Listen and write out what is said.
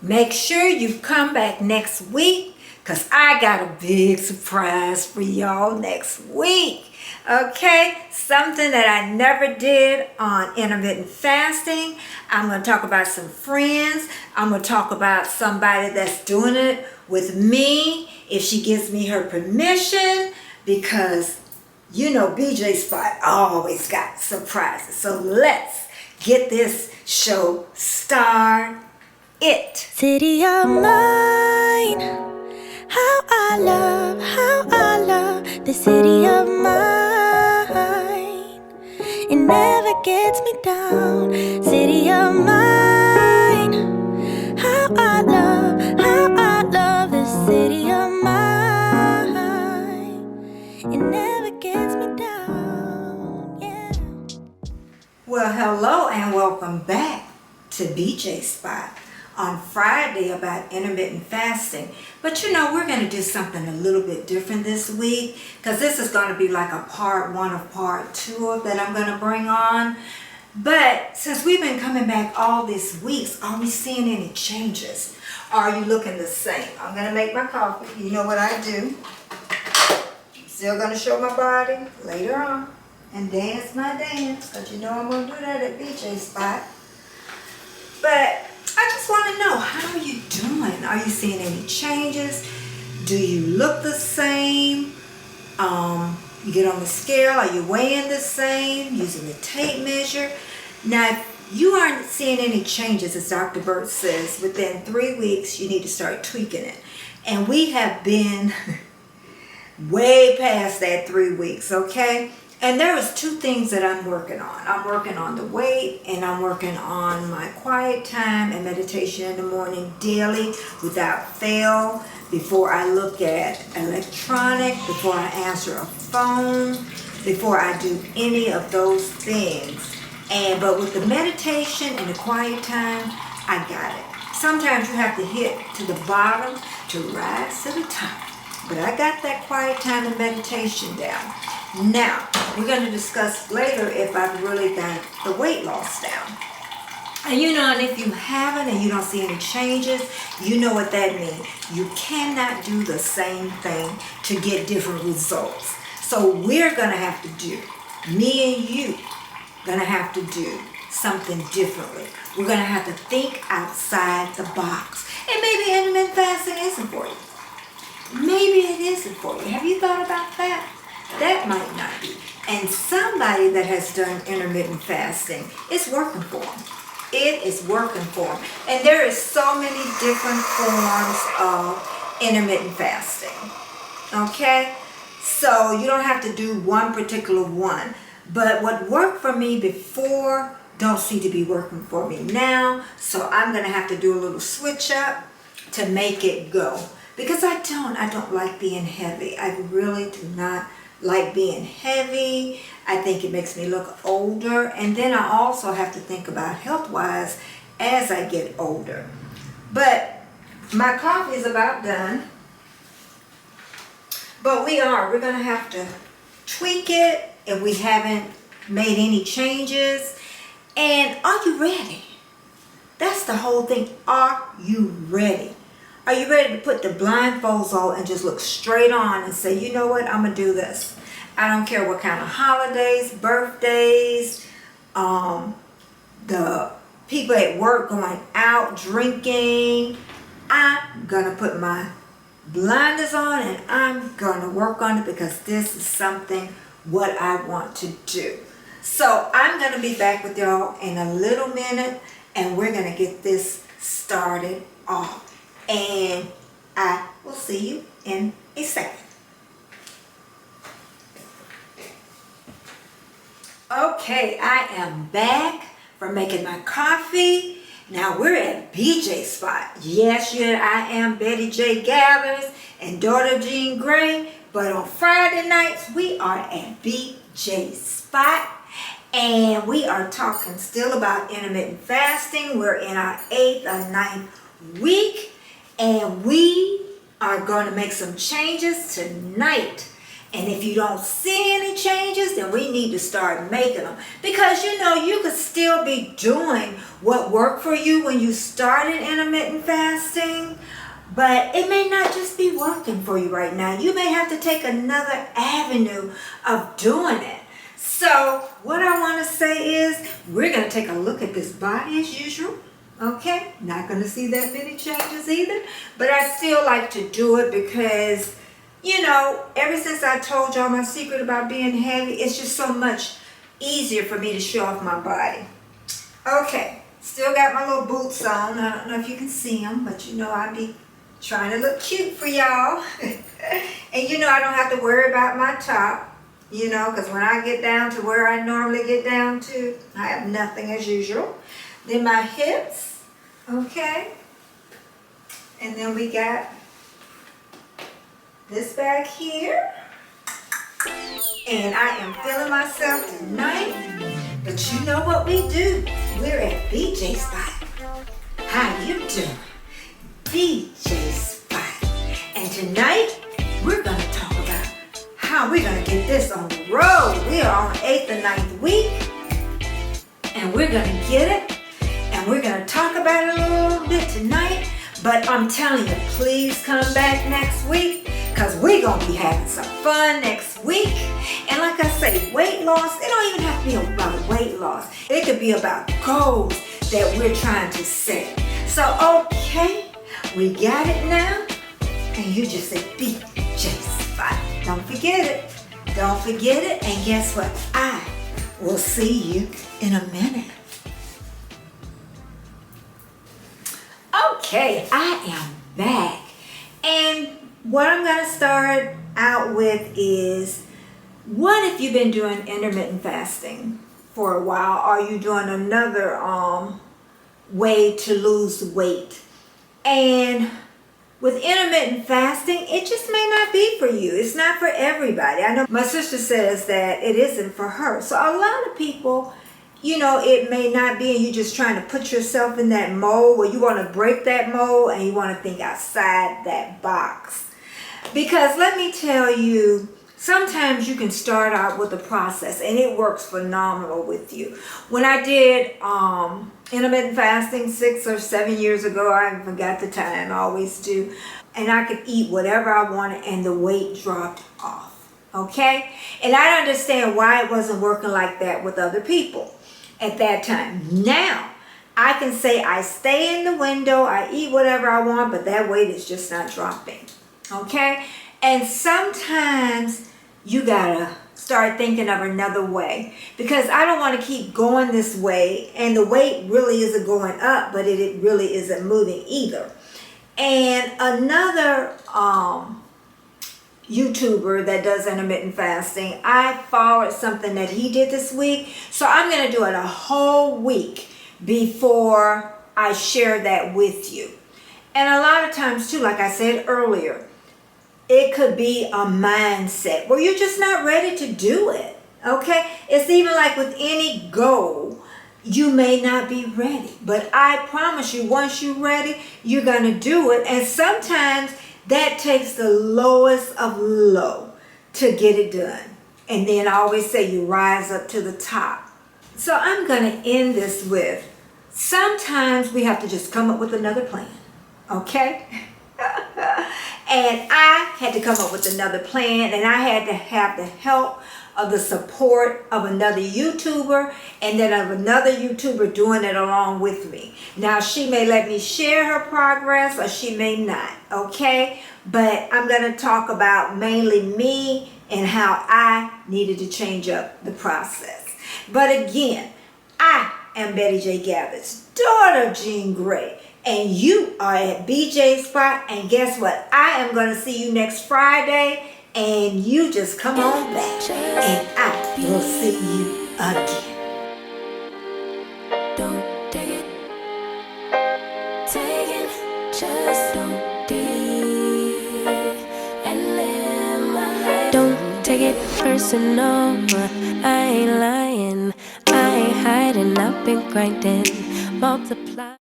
Make sure you come back next week because I got a big surprise for y'all next week. Okay, something that I never did on intermittent fasting. I'm going to talk about some friends. I'm going to talk about somebody that's doing it with me if she gives me her permission, because you know BJ Spot always got surprises. So let's get this show started. City of mine, how I love the city of mine. It never gets me down. City of mine, how I love the city of mine. It never gets me down, yeah. Well, hello and welcome back to BJ Spot on Friday about intermittent fasting. But you know, we're going to do something a little bit different this week, because this is going to be like a part one of part two that I'm going to bring on. But since we've been coming back all these weeks, are we seeing any changes? Are you looking the same? I'm going to make my coffee. You know what I do. Still going to show my body later on and dance my dance, because you know I'm going to do that at BJ Spot. But I just want to know, how are you doing? Are you seeing any changes? Do you look the same? You get on the scale, are you weighing the same? Using the tape measure? Now, if you aren't seeing any changes, as Dr. Burt says, within 3 weeks, you need to start tweaking it. And we have been way past that 3 weeks, okay? And there is 2 things that I'm working on. I'm working on the weight, and I'm working on my quiet time and meditation in the morning daily without fail, before I look at electronic, before I answer a phone, before I do any of those things. But with the meditation and the quiet time, I got it. Sometimes you have to hit to the bottom to rise to the top. But I got that quiet time and meditation down. Now, we're going to discuss later if I've really got the weight loss down. And you know, and if you haven't and you don't see any changes, you know what that means. You cannot do the same thing to get different results. So we're going to have to do, me and you, going to have to do something differently. We're going to have to think outside the box. And maybe intermittent fasting isn't for you. Maybe it isn't for you. Have you thought about that? That might not be. And somebody that has done intermittent fasting, it's working for them. It is working for them. And there is so many different forms of intermittent fasting. Okay? So you don't have to do one particular one. But what worked for me before don't seem to be working for me now. So I'm going to have to do a little switch up to make it go. Because I don't like being heavy. I really do not like being heavy. I think it makes me look older. And then I also have to think about health-wise as I get older. But my coffee is about done. But we're going to have to tweak it if we haven't made any changes. And are you ready? That's the whole thing. Are you ready? Are you ready to put the blindfolds on and just look straight on and say, you know what, I'm going to do this. I don't care what kind of holidays, birthdays, the people at work going out drinking. I'm going to put my blinders on and I'm going to work on it, because this is something what I want to do. So I'm going to be back with y'all in a little minute, and we're going to get this started off. And I will see you in a second. Okay, I am back from making my coffee. Now we're at BJ Spot. Yes, I am Betty J. Gathers and daughter of Jean Gray. But on Friday nights, we are at BJ Spot. And we are talking still about intermittent fasting. We're in our 8th or 9th week. And we are going to make some changes tonight. And if you don't see any changes, then we need to start making them. Because you could still be doing what worked for you when you started intermittent fasting, but it may not just be working for you right now. You may have to take another avenue of doing it. So what I want to say is we're going to take a look at this body as usual. Okay, not going to see that many changes either, but I still like to do it because ever since I told y'all my secret about being heavy, it's just so much easier for me to show off my body. Okay, still got my little boots on. I don't know if you can see them, but I be trying to look cute for y'all. And I don't have to worry about my top, because when I get down to where I normally get down to, I have nothing as usual. Then my hips, okay. And then we got this back here. And I am feeling myself tonight. But you know what we do? We're at BJ Spot. How you doing? BJ Spot. And tonight, we're going to talk about how we're going to get this on the road. We are on 8th and 9th week. And we're going to get it. And we're going to talk about it a little bit tonight. But I'm telling you, please come back next week. Because we're going to be having some fun next week. And like I say, weight loss, it don't even have to be about weight loss. It could be about goals that we're trying to set. So, okay, we got it now. And you just say, BJ Spot. Don't forget it. Don't forget it. And guess what? I will see you in a minute. Okay, I am back. And what I'm going to start out with is, what if you've been doing intermittent fasting for a while? Are you doing another way to lose weight? And with intermittent fasting, it just may not be for you. It's not for everybody. I know my sister says that it isn't for her. So a lot of people, it may not be, and you're just trying to put yourself in that mold where you want to break that mold and you want to think outside that box. Because let me tell you, sometimes you can start out with a process and it works phenomenal with you. When I did intermittent fasting 6 or 7 years ago, I forgot the time, I always do, and I could eat whatever I wanted and the weight dropped off, okay? And I don't understand why it wasn't working like that with other people at that time. Now, I can say I stay in the window, I eat whatever I want, but that weight is just not dropping. Okay? And sometimes you gotta start thinking of another way, because I don't want to keep going this way and the weight really isn't going up, but it really isn't moving either. And another YouTuber that does intermittent fasting, I followed something that he did this week, so I'm going to do it a whole week before I share that with you. And a lot of times too, like I said earlier, it could be a mindset where you're just not ready to do it, okay? It's even like with any goal, you may not be ready. But I promise you, once you're ready, you're going to do it. And sometimes that takes the lowest of low to get it done. And then I always say you rise up to the top. So I'm going to end this with, sometimes we have to just come up with another plan, okay? And I had to come up with another plan, and I had to have the help of the support of another YouTuber, and then of another YouTuber doing it along with me. Now, she may let me share her progress, or she may not, okay? But I'm going to talk about mainly me and how I needed to change up the process. But again, I am Betty J. Gavitt's daughter, Jean Gray. And you are at BJ Spot, and guess what? I am going to see you next Friday, and you just come on back, and I will see you again. Don't take it, take it, just don't deep and live my life. Don't take it personal, I ain't lying, I ain't hiding, I've been grinding, multiply.